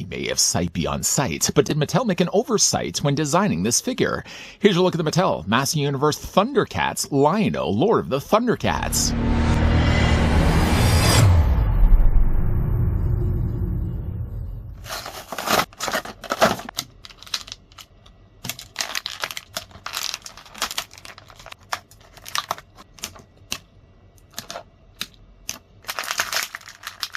He may have sight beyond sight, but did Mattel make an oversight when designing this figure? Here's a look at the Mattel Master Universe ThunderCats Lion-O, Lord of the ThunderCats.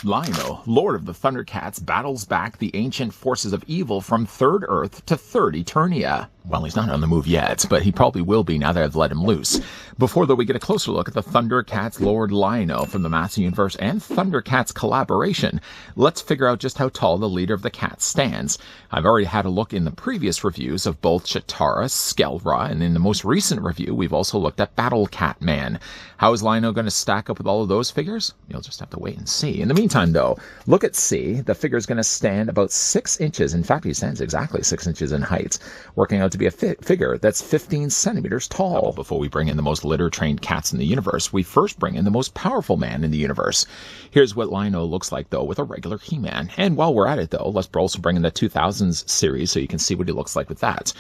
Lion-O, Lord of the ThunderCats, battles back the ancient forces of evil from Third Earth to Third Eternia. Well, he's not on the move yet, but he probably will be now that I've let him loose. Before, though, we get a closer look at the ThunderCats Lord Lion-O from the Master Universe and ThunderCats collaboration, let's figure out just how tall the leader of the cats stands. I've already had a look in the previous reviews of both Cheetara, Skelra, and in the most recent review, we've also looked at Battle Cat Man. How is Lion-O going to stack up with all of those figures? You'll just have to wait and see. In the meantime, though, look at C. The figure is going to stand about 6 inches. In fact, he stands exactly 6 inches in height, working out to be a figure that's 15 centimeters tall. Before we bring in the most litter-trained cats in the universe, we first bring in the most powerful man in the universe. Here's what Lion-O looks like, though, with a regular He-Man. And while we're at it, though, let's also bring in the 2000s series so you can see what he looks like with that.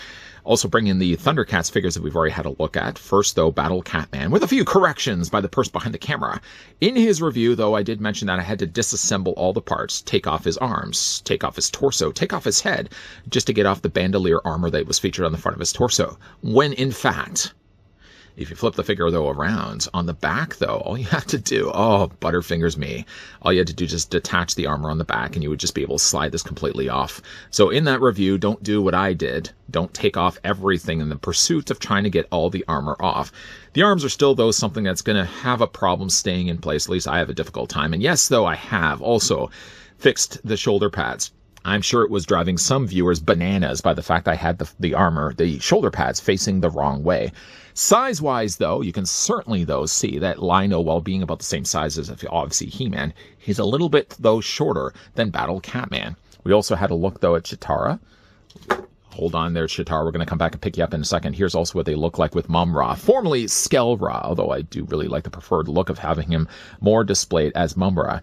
Also bring in the ThunderCats figures that we've already had a look at. First, though, Battle Catman, with a few corrections by the person behind the camera. In his review, though, I did mention that I had to disassemble all the parts, take off his arms, take off his torso, take off his head, just to get off the bandolier armor that was featured on the front of his torso. When, in fact, if you flip the figure, though, around, on the back, though, all you have to do, oh, butterfingers me, all you had to do just detach the armor on the back, and you would just be able to slide this completely off. So in that review, don't do what I did. Don't take off everything in the pursuit of trying to get all the armor off. The arms are still, though, something that's going to have a problem staying in place. At least I have a difficult time. And yes, though, I have also fixed the shoulder pads. I'm sure it was driving some viewers bananas by the fact I had the armor, the shoulder pads, facing the wrong way. Size-wise, though, you can certainly, though, see that Lion-O, while being about the same size as, obviously, He-Man, he's a little bit, though, shorter than Battle Catman. We also had a look, though, at Cheetara. Hold on there, Cheetara. We're going to come back and pick you up in a second. Here's also what they look like with Mum-Ra, formerly Skelra, although I do really like the preferred look of having him more displayed as Mum-Ra.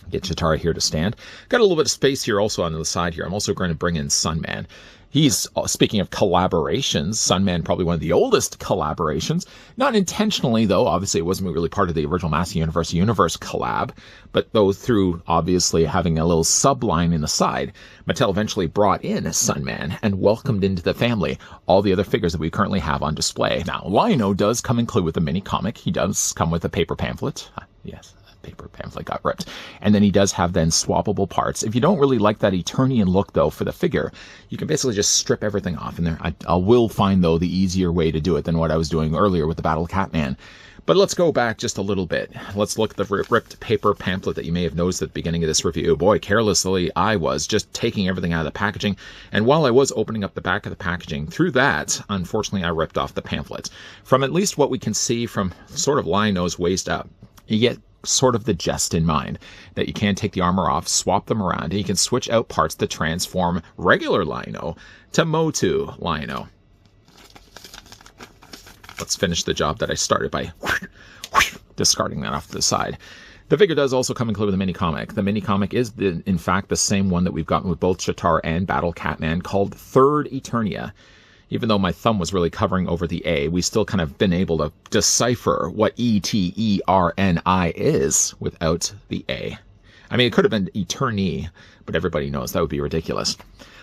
Get Cheetara here to stand. Got a little bit of space here also on the side here. I'm also going to bring in Sunman. He's, speaking of collaborations, Sunman probably one of the oldest collaborations. Not intentionally, though. Obviously, it wasn't really part of the original Master Universe collab. But though through, obviously, having a little subline in the side, Mattel eventually brought in Sunman and welcomed into the family all the other figures that we currently have on display. Now, Lion-O does come included with a mini comic. He does come with a paper pamphlet. Yes. Paper pamphlet got ripped. And then he does have then swappable parts. If you don't really like that Eternian look, though, for the figure, you can basically just strip everything off in there. I will find, though, the easier way to do it than what I was doing earlier with the Battle Catman. But let's go back just a little bit. Let's look at the ripped paper pamphlet that you may have noticed at the beginning of this review. Boy, carelessly, I was just taking everything out of the packaging. And while I was opening up the back of the packaging, through that, unfortunately, I ripped off the pamphlet. From at least what we can see from sort of Lion-O's waist up, you get sort of the jest in mind that you can take the armor off, swap them around, and you can switch out parts to transform regular Lion-O to Motu Lion-O. Let's finish the job that I started by discarding that off to the side. The figure does also come included with a mini-comic. The mini-comic is, in fact, the same one that we've gotten with both Cheetara and Battle Catman, called Third Eternia. Even though my thumb was really covering over the A, we still kind of been able to decipher what E-T-E-R-N-I is without the A. I mean, it could have been Eterni, but everybody knows that would be ridiculous.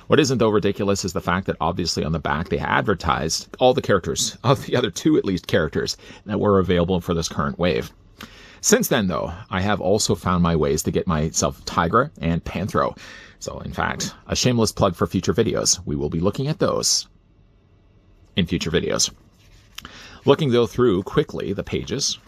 What isn't, though, ridiculous is the fact that obviously on the back they advertised all the characters, of the other 2 at least characters, that were available for this current wave. Since then, though, I have also found my ways to get myself Tigra and Panthro. So, in fact, a shameless plug for future videos. We will be looking at those in future videos. Looking, though, through quickly the pages,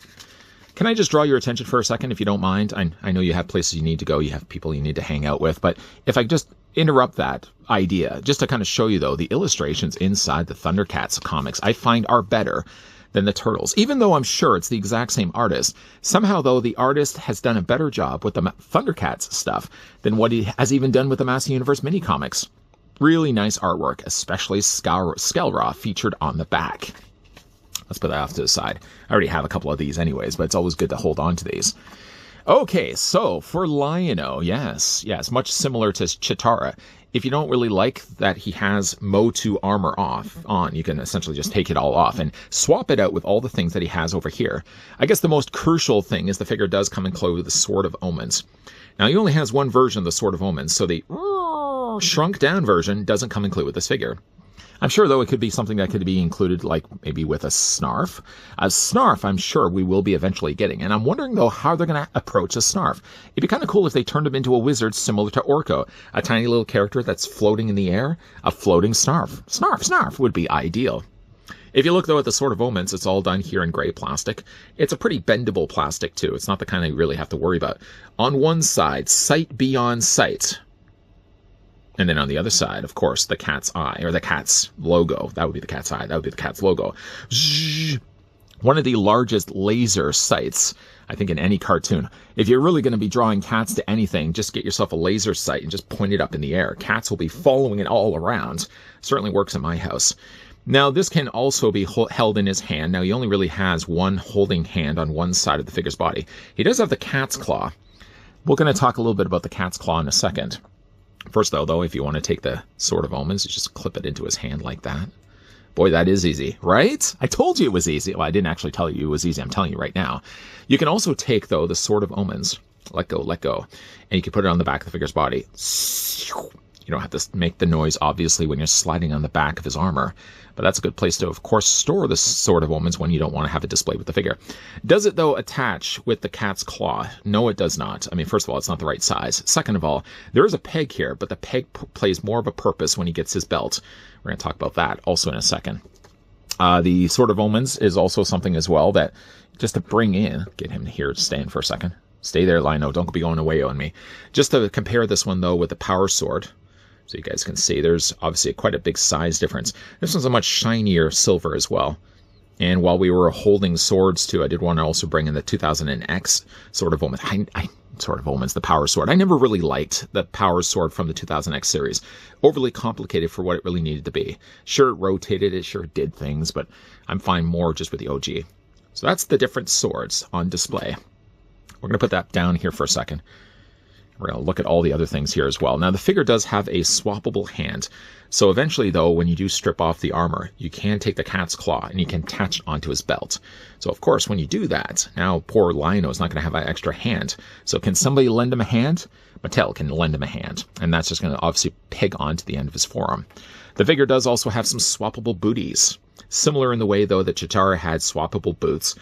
can I just draw your attention for a second, if you don't mind? I know you have places you need to go, you have people you need to hang out with, but if I just interrupt that idea, just to kind of show you, though, the illustrations inside the ThunderCats comics I find are better than the Turtles. Even though I'm sure it's the exact same artist, somehow, though, the artist has done a better job with the ThunderCats stuff than what he has even done with the Master Universe mini-comics. Really nice artwork, especially Skelra featured on the back. Let's put that off to the side. I already have a couple of these anyways, but it's always good to hold on to these. Okay, so for Lion-O, yes, much similar to Chitara. If you don't really like that he has Motu armor on, you can essentially just take it all off and swap it out with all the things that he has over here. I guess the most crucial thing is the figure does come included with the Sword of Omens. Now, he only has one version of the Sword of Omens, so the shrunk down version doesn't come included with this figure. I'm sure, though, it could be something that could be included, like maybe with a Snarf. A Snarf, I'm sure we will be eventually getting. And I'm wondering, though, how they're going to approach a Snarf. It'd be kind of cool if they turned him into a wizard similar to Orko. A tiny little character that's floating in the air. A floating Snarf. Snarf would be ideal. If you look, though, at the Sword of Omens, it's all done here in gray plastic. It's a pretty bendable plastic, too. It's not the kind you really have to worry about. On one side, sight beyond sight. And then on the other side, of course, the cat's eye, or the cat's logo. That would be the cat's eye. That would be the cat's logo. One of the largest laser sights, I think, in any cartoon. If you're really going to be drawing cats to anything, just get yourself a laser sight and just point it up in the air. Cats will be following it all around. Certainly works in my house. Now, this can also be held in his hand. Now, he only really has one holding hand on one side of the figure's body. He does have the cat's claw. We're going to talk a little bit about the cat's claw in a second. First, though, if you want to take the Sword of Omens, you just clip it into his hand like that. Boy, that is easy, right? I told you it was easy. Well, I didn't actually tell you it was easy. I'm telling you right now. You can also take, though, the Sword of Omens. Let go. And you can put it on the back of the figure's body. You don't have to make the noise, obviously, when you're sliding on the back of his armor. But that's a good place to, of course, store the Sword of Omens when you don't want to have it displayed with the figure. Does it, though, attach with the cat's claw? No, it does not. I mean, first of all, it's not the right size. Second of all, there is a peg here, but the peg plays more of a purpose when he gets his belt. We're going to talk about that also in a second. The Sword of Omens is also something as well that, just to bring in, get him here to stand for a second. Stay there, Lino. Don't be going away on me. Just to compare this one, though, with the Power Sword. So you guys can see there's obviously quite a big size difference. This one's a much shinier silver as well. And while we were holding swords too, I did want to also bring in the 2000X Sword of Omens. Sword of Omens, the Power Sword. I never really liked the Power Sword from the 2000X series. Overly complicated for what it really needed to be. Sure, it rotated, it sure did things, but I'm fine more just with the OG. So that's the different swords on display. We're going to put that down here for a second. We're going to look at all the other things here as well. Now, the figure does have a swappable hand. So eventually, though, when you do strip off the armor, you can take the cat's claw and you can attach it onto his belt. So, of course, when you do that, now poor Lion-O is not going to have an extra hand. So can somebody lend him a hand? Mattel can lend him a hand. And that's just going to obviously peg onto the end of his forearm. The figure does also have some swappable booties. Similar in the way, though, that Chitara had swappable boots.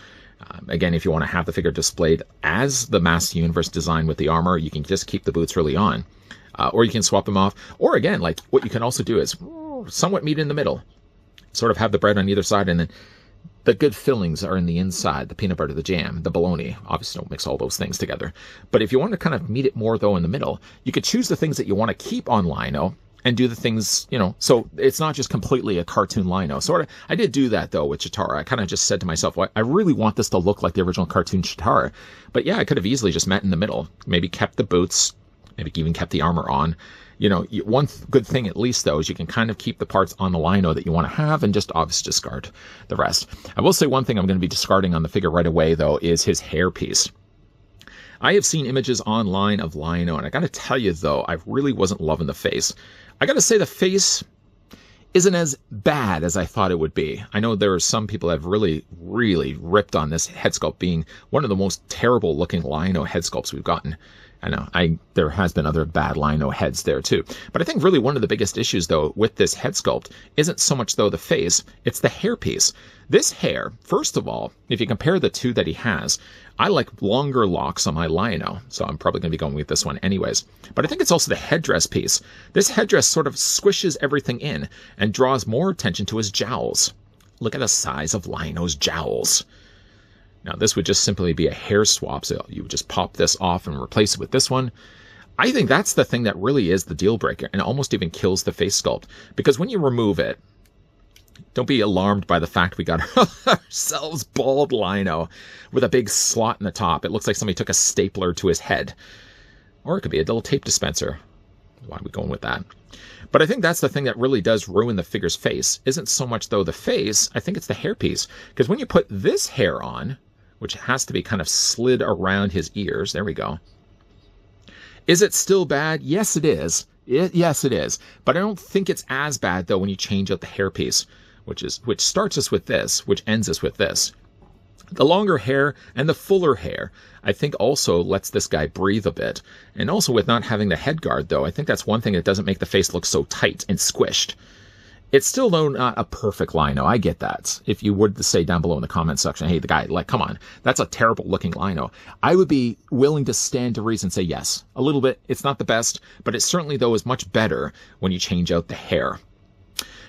Again, if you want to have the figure displayed as the Master Universe design with the armor, you can just keep the boots really on. Or you can swap them off. Or again, like what you can also do is somewhat meet in the middle. Sort of have the bread on either side, and then the good fillings are in the inside. The peanut butter, the jam, the bologna. Obviously, don't mix all those things together. But if you want to kind of meet it more, though, in the middle, you could choose the things that you want to keep on Lion-O and do the things, so it's not just completely a cartoon Lion-O. Sort of, I did do that, though, with Chitara. I kind of just said to myself, well, I really want this to look like the original cartoon Chitara. But yeah, I could have easily just met in the middle. Maybe kept the boots, maybe even kept the armor on. One good thing at least, though, is you can kind of keep the parts on the Lion-O that you want to have and just obviously discard the rest. I will say one thing I'm going to be discarding on the figure right away, though, is his hairpiece. I have seen images online of Lion-O, and I got to tell you, though, I really wasn't loving the face. I got to say the face isn't as bad as I thought it would be. I know there are some people that have really, really ripped on this head sculpt being one of the most terrible looking Lion-O head sculpts we've gotten. I know, there has been other bad Lion-O heads there too. But I think really one of the biggest issues, though, with this head sculpt isn't so much, though, the face, it's the hairpiece. This hair, first of all, if you compare the two that he has, I like longer locks on my Lion-O, so I'm probably going to be going with this one anyways. But I think it's also the headdress piece. This headdress sort of squishes everything in and draws more attention to his jowls. Look at the size of Lion-O's jowls. Now, this would just simply be a hair swap, so you would just pop this off and replace it with this one. I think that's the thing that really is the deal breaker, and almost even kills the face sculpt. Because when you remove it, don't be alarmed by the fact we got ourselves bald Lion-O with a big slot in the top. It looks like somebody took a stapler to his head. Or it could be a little tape dispenser. Why are we going with that? But I think that's the thing that really does ruin the figure's face. Isn't so much, though, the face. I think it's the hairpiece. Because when you put this hair on, which has to be kind of slid around his ears. There we go. Is it still bad? Yes, it is. Yes, it is. But I don't think it's as bad, though, when you change out the hairpiece, which starts us with this, which ends us with this. The longer hair and the fuller hair, I think also lets this guy breathe a bit. And also with not having the head guard, though, I think that's one thing that doesn't make the face look so tight and squished. It's still, though, not a perfect lino. I get that. If you would say down below in the comment section, hey, the guy, like, come on, that's a terrible looking lino. I would be willing to stand to reason and say yes. A little bit. It's not the best, but it certainly, though, is much better when you change out the hair.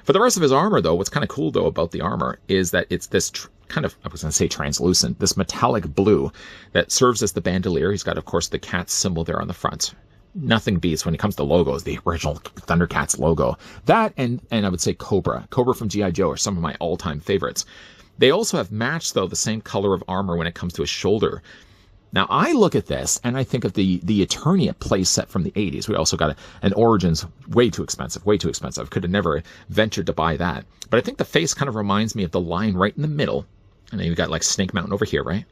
For the rest of his armor, though, what's kind of cool, though, about the armor is that it's this kind of, I was going to say translucent, this metallic blue that serves as the bandolier. He's got, of course, the cat symbol there on the front. Nothing beats, when it comes to logos, the original ThunderCats logo. That and I would say Cobra. Cobra from G.I. Joe are some of my all-time favorites. They also have matched, though, the same color of armor when it comes to his shoulder. Now, I look at this, and I think of the Eternia playset from the 80s. We also got an Origins, way too expensive, way too expensive. Could have never ventured to buy that. But I think the face kind of reminds me of the line right in the middle. And then you've got, like, Snake Mountain over here, right?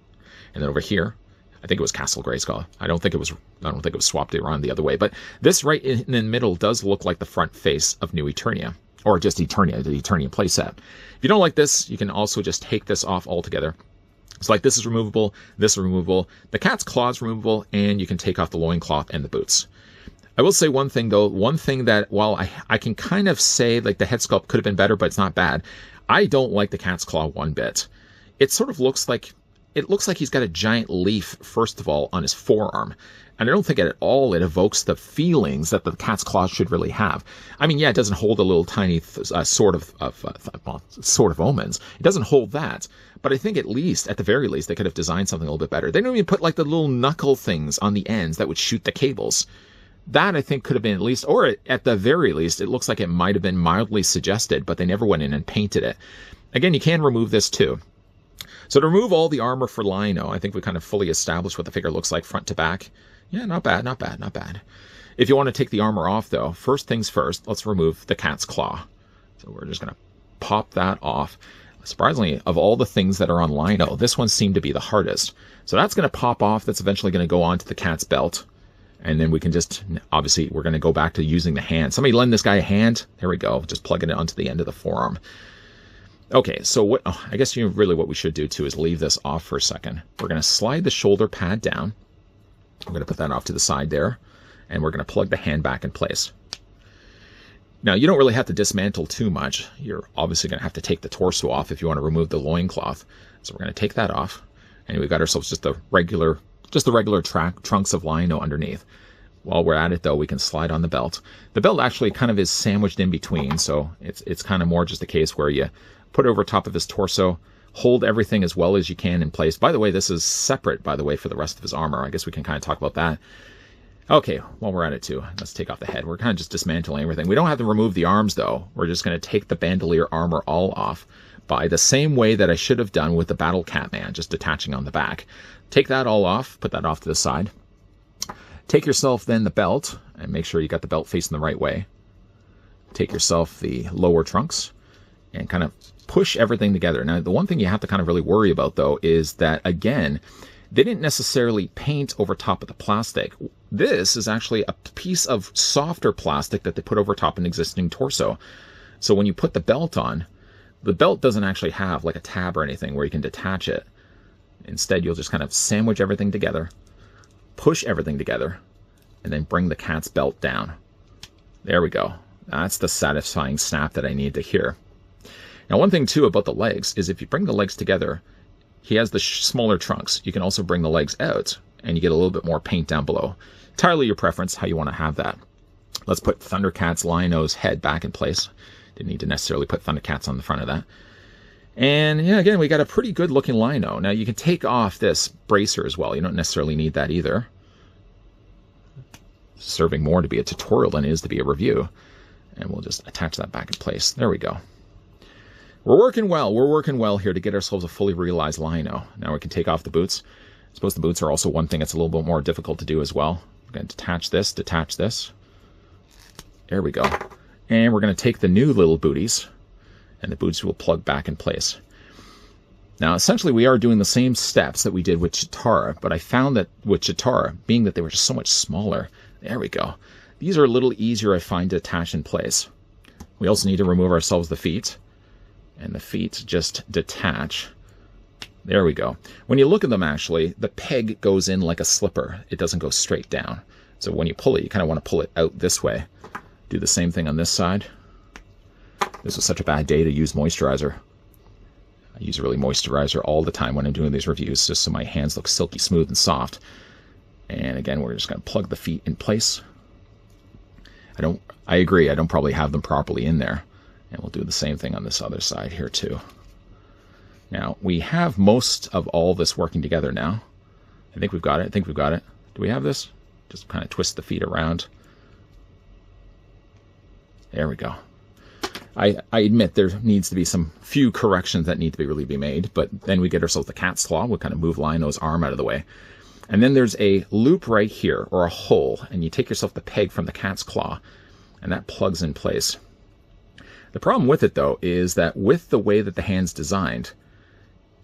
And then over here, I think it was Castle Grayskull. I don't think it was swapped around the other way. But this right in the middle does look like the front face of New Eternia. Or just Eternia, the Eternia playset. If you don't like this, you can also just take this off altogether. So like this is removable, this is removable, the cat's claw is removable, and you can take off the loincloth and the boots. I will say one thing, though, one thing that while I can kind of say like the head sculpt could have been better, but it's not bad, I don't like the cat's claw one bit. It sort of looks like, he's got a giant leaf, first of all, on his forearm. And I don't think at all it evokes the feelings that the cat's claws should really have. I mean, yeah, it doesn't hold a little tiny sword of omens. It doesn't hold that. But I think at the very least, they could have designed something a little bit better. They don't even put like the little knuckle things on the ends that would shoot the cables. That I think could have been at least, or at the very least, it looks like it might have been mildly suggested, but they never went in and painted it. Again, you can remove this too. So to remove all the armor for Lino, I think we kind of fully established what the figure looks like front to back. Yeah, not bad, not bad, not bad. If you want to take the armor off, though, first things first, let's remove the cat's claw. So we're just going to pop that off. Surprisingly, of all the things that are on Lino, this one seemed to be the hardest. So that's going to pop off. That's eventually going to go onto the cat's belt. And then we can just, obviously, we're going to go back to using the hand. Somebody lend this guy a hand. There we go. Just plugging it onto the end of the forearm. Okay, so I guess really what we should do, too, is leave this off for a second. We're going to slide the shoulder pad down. I'm going to put that off to the side there, and we're going to plug the hand back in place. Now, you don't really have to dismantle too much. You're obviously going to have to take the torso off if you want to remove the loincloth. So we're going to take that off, and we've got ourselves just the regular trunks of lino underneath. While we're at it, though, we can slide on the belt. The belt actually kind of is sandwiched in between, so it's kind of more just a case where you put it over top of his torso, hold everything as well as you can in place. By the way, this is separate, by the way, for the rest of his armor. I guess we can kind of talk about that. Okay, while we're at it, too, let's take off the head. We're kind of just dismantling everything. We don't have to remove the arms, though. We're just going to take the bandolier armor all off by the same way that I should have done with the Battle Catman, just detaching on the back. Take that all off, put that off to the side. Take yourself, then, the belt, and make sure you got the belt facing the right way. Take yourself the lower trunks, and kind of push everything together. Now, the one thing you have to kind of really worry about, though, is that, again, they didn't necessarily paint over top of the plastic. This is actually a piece of softer plastic that they put over top an existing torso. So when you put the belt on, the belt doesn't actually have like a tab or anything where you can detach it. Instead, you'll just kind of sandwich everything together, push everything together, and then bring the cat's belt down. There we go. That's the satisfying snap that I need to hear. Now, one thing, too, about the legs is if you bring the legs together, he has the smaller trunks. You can also bring the legs out, and you get a little bit more paint down below. Entirely your preference, how you want to have that. Let's put ThunderCats Lino's head back in place. Didn't need to necessarily put ThunderCats on the front of that. And, yeah, again, we got a pretty good-looking Lino. Now, you can take off this bracer as well. You don't necessarily need that either. Serving more to be a tutorial than it is to be a review. And we'll just attach that back in place. There we go. We're working well. We're working well here to get ourselves a fully realized lino. Now we can take off the boots. I suppose the boots are also one thing that's a little bit more difficult to do as well. We're going to detach this. There we go. And we're going to take the new little booties, and the boots will plug back in place. Now, essentially, we are doing the same steps that we did with Chitara, but I found that with Chitara, being that they were just so much smaller, there we go. These are a little easier, I find, to attach in place. We also need to remove ourselves the feet, and the feet just detach. There we go. When you look at them, actually, the peg goes in like a slipper. It doesn't go straight down. So when you pull it, you kind of want to pull it out this way. Do the same thing on this side. This was such a bad day to use moisturizer. I use really moisturizer all the time when I'm doing these reviews, just so my hands look silky smooth and soft. And again, we're just going to plug the feet in place. I agree, I don't probably have them properly in there. And we'll do the same thing on this other side here too. Now, we have most of all this working together now. I think we've got it. Do we have this? Just kind of twist the feet around. There we go. I admit there needs to be some few corrections that need to really be made, but then we get ourselves the cat's claw. We'll kind of move Lionel's arm out of the way. And then there's a loop right here, or a hole, and you take yourself the peg from the cat's claw, and that plugs in place. The problem with it, though, is that with the way that the hand's designed,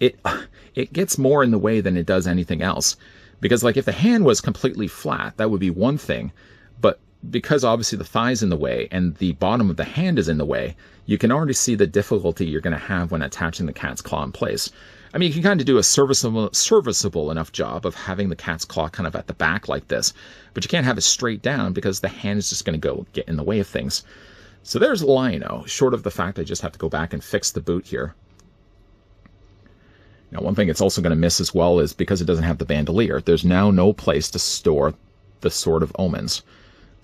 it gets more in the way than it does anything else. Because, like, if the hand was completely flat, that would be one thing, but because obviously the thigh's in the way and the bottom of the hand is in the way, you can already see the difficulty you're going to have when attaching the cat's claw in place. I mean, you can kind of do a serviceable enough job of having the cat's claw kind of at the back like this, but you can't have it straight down because the hand is just going to get in the way of things. So there's Lino, short of the fact I just have to go back and fix the boot here. Now, one thing it's also going to miss as well is because it doesn't have the bandolier, there's now no place to store the Sword of Omens.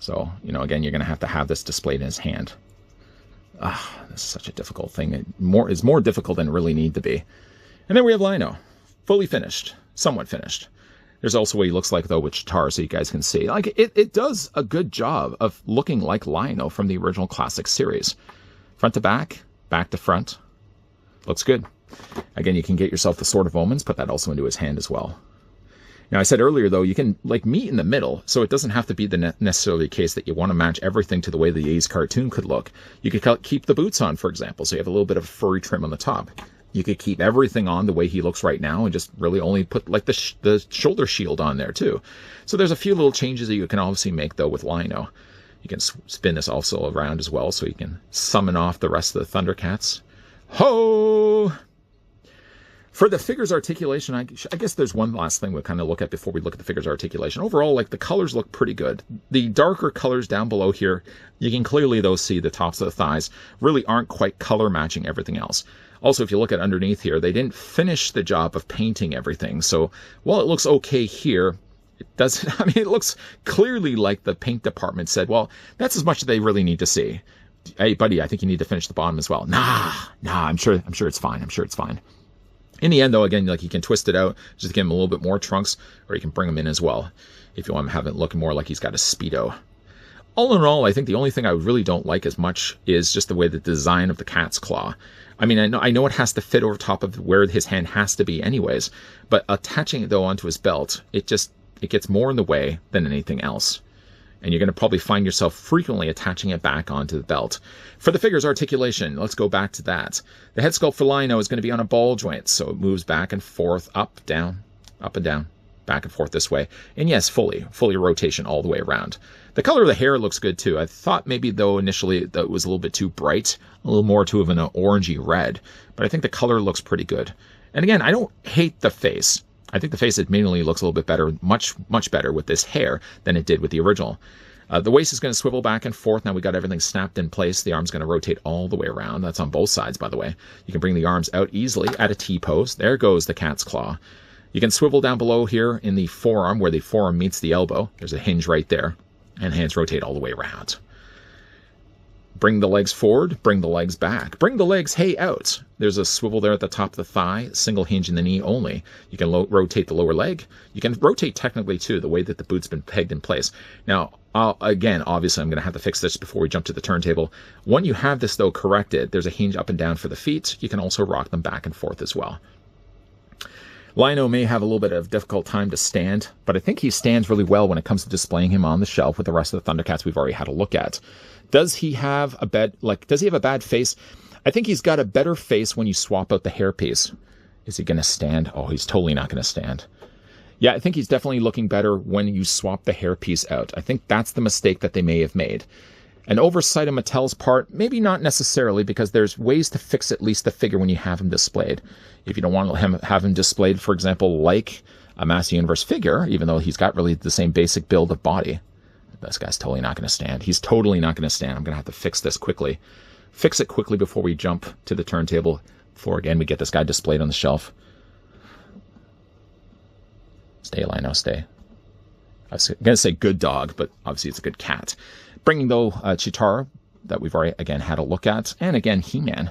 So, you know, again, you're going to have this displayed in his hand. This is such a difficult thing. It's more difficult than it really need to be. And then we have Lino, fully finished, somewhat finished. There's also what he looks like, though, with Chitara, so you guys can see. Like, it does a good job of looking like Lino from the original classic series. Front to back to front. Looks good. Again, you can get yourself the Sword of Omens, put that also into his hand as well. Now, I said earlier, though, you can, like, meet in the middle, so it doesn't have to be the necessarily case that you want to match everything to the way the 80s cartoon could look. You could keep the boots on, for example, so you have a little bit of furry trim on the top. You could keep everything on the way he looks right now and just really only put, like, the shoulder shield on there, too. So there's a few little changes that you can obviously make, though, with Lino. You can spin this also around as well, so you can summon off the rest of the ThunderCats. Ho! For the figure's articulation, I guess there's one last thing we'll kind of look at before we look at the figure's articulation. Overall, like, the colors look pretty good. The darker colors down below here, you can clearly, though, see the tops of the thighs really aren't quite color matching everything else. Also, if you look at underneath here, they didn't finish the job of painting everything. So while it looks okay here, it doesn't, I mean, it looks clearly like the paint department said, well, that's as much as they really need to see. Hey, buddy, I think you need to finish the bottom as well. Nah, I'm sure it's fine. I'm sure it's fine. In the end, though, again, like, you can twist it out just to give him a little bit more trunks, or you can bring him in as well if you want to have it looking more like he's got a Speedo. All in all, I think the only thing I really don't like as much is just the way the design of the cat's claw. I mean, I know it has to fit over top of where his hand has to be anyways, but attaching it, though, onto his belt, it gets more in the way than anything else. And you're going to probably find yourself frequently attaching it back onto the belt. For the figure's articulation, let's go back to that. The head sculpt for Lino is going to be on a ball joint, so it moves back and forth, up, down, up and down, back and forth this way. And yes, fully rotation all the way around. The color of the hair looks good too. I thought maybe, though, initially that it was a little bit too bright, a little more to of an orangey red, but I think the color looks pretty good. And again, I don't hate the face. I think the face admittedly looks a little bit better, much better with this hair than it did with the original. The waist is going to swivel back and forth. Now we got everything snapped in place. The arm's going to rotate all the way around. That's on both sides, by the way. You can bring the arms out easily at a T-pose. There goes the cat's claw. You can swivel down below here in the forearm where the forearm meets the elbow. There's a hinge right there. And hands rotate all the way around. Bring the legs forward, bring the legs back. Bring the legs, hey, out. There's a swivel there at the top of the thigh, single hinge in the knee only. You can rotate the lower leg. You can rotate technically, too, the way that the boot's been pegged in place. Now, again, obviously, I'm going to have to fix this before we jump to the turntable. When you have this, though, corrected, there's a hinge up and down for the feet. You can also rock them back and forth as well. Lino may have a little bit of difficult time to stand, but I think he stands really well when it comes to displaying him on the shelf with the rest of the ThunderCats we've already had a look at. Does he have a bad face? I think he's got a better face when you swap out the hairpiece. Is he going to stand? Oh, he's totally not going to stand. Yeah, I think he's definitely looking better when you swap the hairpiece out. I think that's the mistake that they may have made. An oversight on Mattel's part, maybe not necessarily, because there's ways to fix at least the figure when you have him displayed. If you don't want to have him displayed, for example, like a Master Universe figure, even though he's got really the same basic build of body. This guy's totally not going to stand. He's totally not going to stand. I'm going to have to fix this quickly. Fix it quickly before we jump to the turntable. Before, again, we get this guy displayed on the shelf. Stay, Lino, stay. I was going to say good dog, but obviously it's a good cat. Bringing, though, Chitara, that we've already, again, had a look at. And, again, He-Man.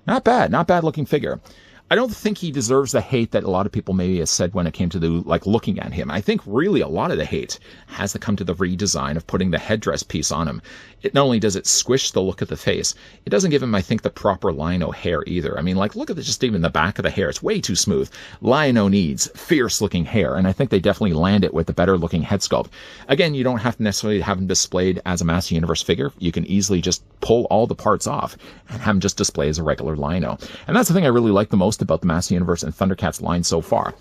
Not bad looking figure. I don't think he deserves the hate that a lot of people maybe have said when it came to the, looking at him. I think really a lot of the hate has to come to the redesign of putting the headdress piece on him. It not only does it squish the look of the face, it doesn't give him, I think, the proper Lino hair either. I mean, look at just even the back of the hair. It's way too smooth. Lino needs fierce-looking hair, and I think they definitely land it with a better-looking head sculpt. Again, you don't have to necessarily have him displayed as a Master Universe figure. You can easily just pull all the parts off and have him just display as a regular Lino. And that's the thing I really like the most about the Master Universe and ThunderCats line so far,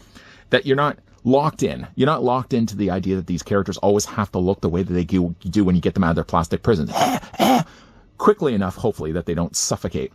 that you're not locked in. You're not locked into the idea that these characters always have to look the way that they do when you get them out of their plastic prisons. Quickly enough, hopefully, that they don't suffocate.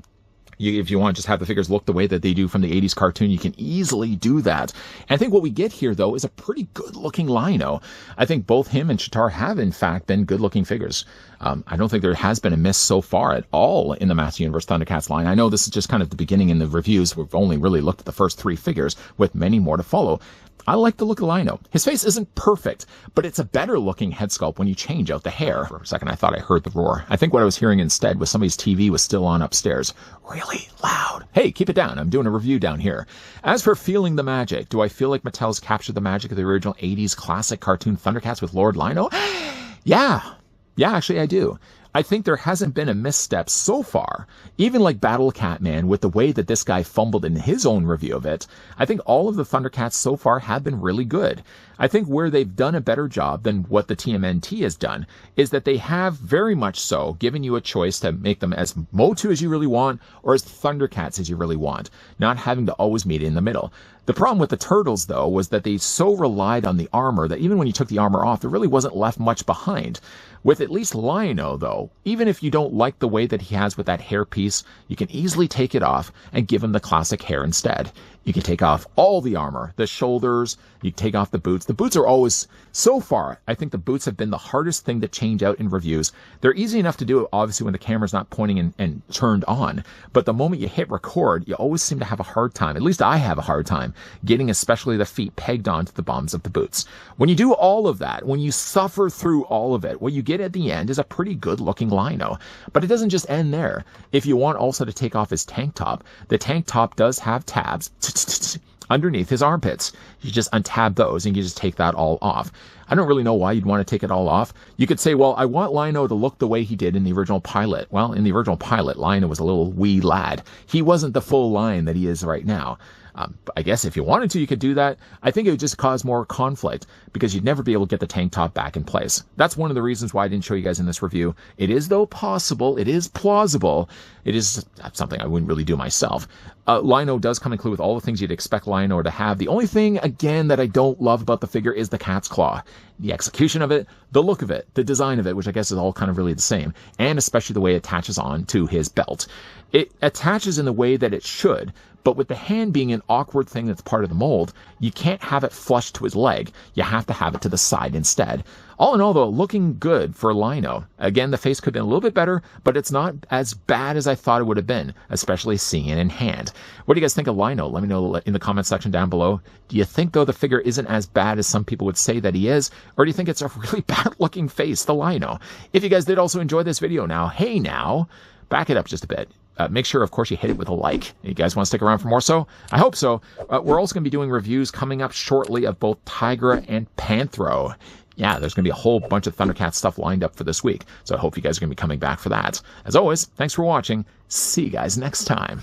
If you want to just have the figures look the way that they do from the 80s cartoon, you can easily do that. And I think what we get here, though, is a pretty good-looking Lino. I think both him and Chitara have, in fact, been good-looking figures. I don't think there has been a miss so far at all in the Master Universe ThunderCats line. I know this is just kind of the beginning in the reviews. We've only really looked at the first 3 figures, with many more to follow. I like the look of Lino. His face isn't perfect, but it's a better looking head sculpt when you change out the hair. For a second, I thought I heard the roar. I think what I was hearing instead was somebody's TV was still on upstairs. Really loud. Hey, keep it down. I'm doing a review down here. As for feeling the magic, do I feel like Mattel's captured the magic of the original 80s classic cartoon ThunderCats with Lord Lino? Yeah, actually I do. I think there hasn't been a misstep so far, even like Battle Catman, with the way that this guy fumbled in his own review of it. I think all of the ThunderCats so far have been really good. I think where they've done a better job than what the TMNT has done is that they have very much so given you a choice to make them as Motu as you really want or as ThunderCats as you really want, not having to always meet in the middle. The problem with the Turtles, though, was that they so relied on the armor that even when you took the armor off, there really wasn't left much behind. With at least Lino, though, even if you don't like the way that he has with that hair piece, you can easily take it off and give him the classic hair instead. You can take off all the armor, the shoulders, you can take off the boots. The boots are always, so far, I think the boots have been the hardest thing to change out in reviews. They're easy enough to do, obviously, when the camera's not pointing and turned on. But the moment you hit record, you always seem to have a hard time, at least I have a hard time, getting especially the feet pegged onto the bottoms of the boots. When you do all of that, when you suffer through all of it, what you get at the end is a pretty good-looking Lino. But it doesn't just end there. If you want also to take off his tank top, the tank top does have tabs underneath his armpits. You just untab those and you just take that all off. I don't really know why you'd want to take it all off. You could say, well, I want Lino to look the way he did in the original pilot. Well, in the original pilot, Lino was a little wee lad. He wasn't the full line that he is right now. I guess if you wanted to, you could do that. I think it would just cause more conflict because you'd never be able to get the tank top back in place. That's one of the reasons why I didn't show you guys in this review. It is, though, possible. It is plausible. It is something I wouldn't really do myself. Lino does come included with all the things you'd expect Lino to have. The only thing, again, that I don't love about the figure is the cat's claw. The execution of it, the look of it, the design of it, which I guess is all kind of really the same, and especially the way it attaches on to his belt. It attaches in the way that it should, but with the hand being an awkward thing that's part of the mold, you can't have it flush to his leg. You have to have it to the side instead. All in all, though, looking good for Lino. Again, the face could have been a little bit better, but it's not as bad as I thought it would have been, especially seeing it in hand. What do you guys think of Lino? Let me know in the comment section down below. Do you think, though, the figure isn't as bad as some people would say that he is? Or do you think it's a really bad-looking face, the Lino? If you guys did also enjoy this video now, hey now, back it up just a bit. Make sure, of course, you hit it with a like. You guys want to stick around for more so? I hope so. We're also going to be doing reviews coming up shortly of both Tigra and Panthro. Yeah, there's going to be a whole bunch of ThunderCats stuff lined up for this week. So I hope you guys are going to be coming back for that. As always, thanks for watching. See you guys next time.